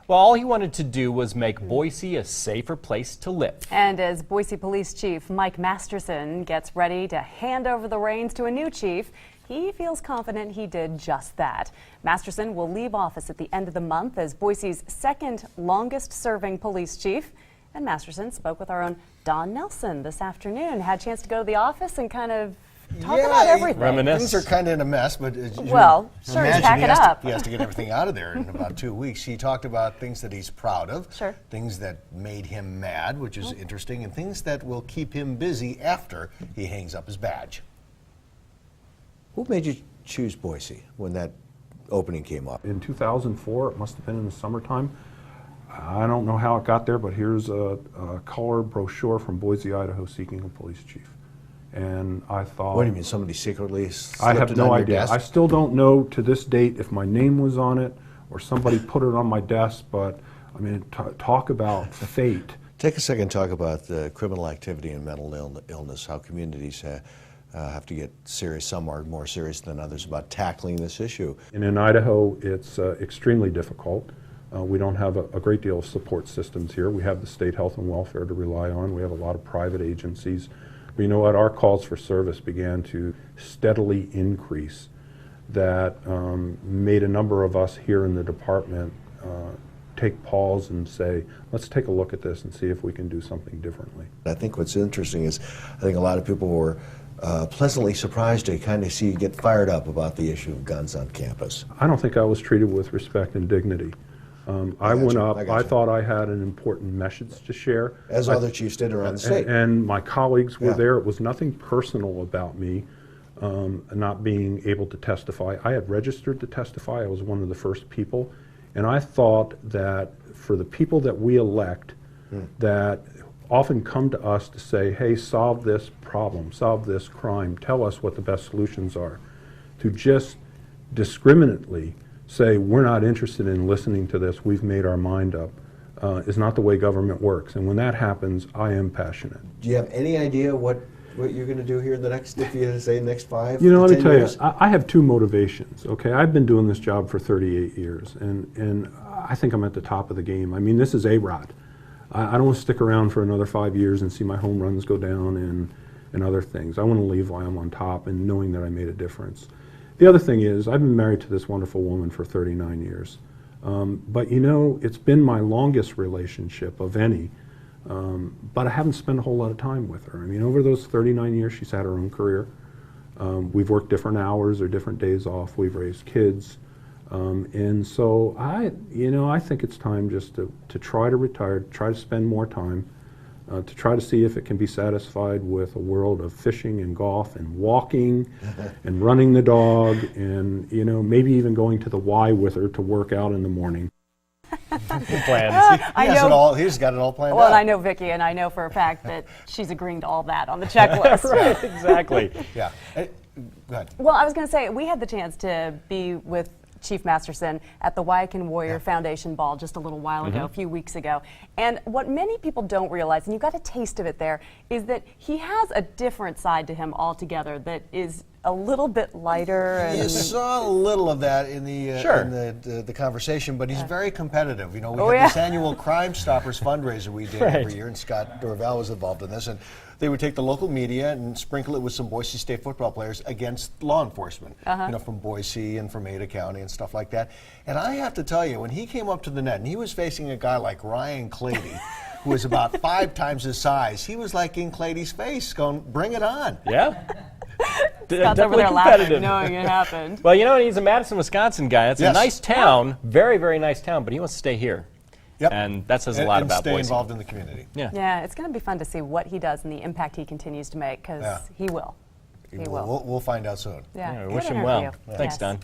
Well, all he wanted to do was make Boise a safer place to live. And as Boise Police Chief Mike Masterson gets ready to hand over the reins to a new chief, he feels confident he did just that. Masterson will leave office at the end of the month as Boise's second longest serving police chief. And Masterson spoke with our own Don Nelson this afternoon, had a chance to go to the office and kind of talk about everything. Reminisce. Things are kind of in a mess, but well, sure, he's packing up. He has to get everything out of there in about 2 weeks. He talked about things that he's proud of, sure, things that made him mad, which is interesting, and things that will keep him busy after he hangs up his badge. Who made you choose Boise when that opening came up? In 2004, it must have been in the summertime. I don't know how it got there, but here's a color brochure from Boise, Idaho, seeking a police chief. And I thought... What do you mean, somebody secretly slipped I have it no on your idea. desk? I still don't know to this date if my name was on it or somebody put it on my desk, but I mean, talk about fate. Take a second to talk about the criminal activity and mental illness, how communities have to get serious. Some are more serious than others about tackling this issue. And in Idaho, it's extremely difficult. We don't have a great deal of support systems here. We have the state health and welfare to rely on. We have a lot of private agencies. But you know what? Our calls for service began to steadily increase. That made a number of us here in the department take pause and say, let's take a look at this and see if we can do something differently. I think what's interesting is I think a lot of people were pleasantly surprised to kind of see you get fired up about the issue of guns on campus. I don't think I was treated with respect and dignity. I went up, I thought I had an important message to share. As other chiefs did around the state. And my colleagues were there. It was nothing personal about me not being able to testify. I had registered to testify. I was one of the first people. And I thought that for the people that we elect that often come to us to say, hey, solve this problem, solve this crime, tell us what the best solutions are, to just discriminately say, we're not interested in listening to this, we've made our mind up, is not the way government works. And when that happens, I am passionate. Do you have any idea what you're going to do here the next, if you say next 5 You know, to let 10 me tell years? you, I have two motivations, okay? I've been doing this job for 38 years, and I think I'm at the top of the game. I mean, this is A-Rod. I don't want to stick around for another 5 years and see my home runs go down and other things. I want to leave while I'm on top and knowing that I made a difference. The other thing is, I've been married to this wonderful woman for 39 years. But you know, it's been my longest relationship of any, but I haven't spent a whole lot of time with her. I mean, over those 39 years, she's had her own career. We've worked different hours or different days off. We've raised kids. And so I think it's time just to try to retire, try to spend more time, to try to see if it can be satisfied with a world of fishing and golf and walking and running the dog and, you know, maybe even going to the Y with her to work out in the morning. Good plans. He's got it all planned out. Well, and I know Vicki, and I know for a fact that she's agreeing to all that on the checklist. Right, exactly. Yeah. Go ahead. Well, I was going to say, we had the chance to be with Chief Masterson at the Wyakin Warrior Foundation Ball just a little while ago, a few weeks ago. And what many people don't realize, and you got a taste of it there, is that he has a different side to him altogether that is a little bit lighter. And you saw a little of that in the conversation, but he's very competitive. You know, we had this annual Crime Stoppers fundraiser we did every year, and Scott Dorval was involved in this, and they would take the local media and sprinkle it with some Boise State football players against law enforcement, you know, from Boise and from Ada County and stuff like that. And I have to tell you, when he came up to the net and he was facing a guy like Ryan Clady, who was about 5 times his size, he was like in Clady's face, going, "Bring it on!" Yeah. Scott's over there laughing, knowing it happened. Well, you know, he's a Madison, Wisconsin guy. It's a nice town, very, very nice town, but he wants to stay here. Yep. And that says a lot about stay Boise. involved in the community. Yeah, it's going to be fun to see what he does and the impact he continues to make, because he will. We'll find out soon. Yeah, We wish him well. Thanks, Yes. Don.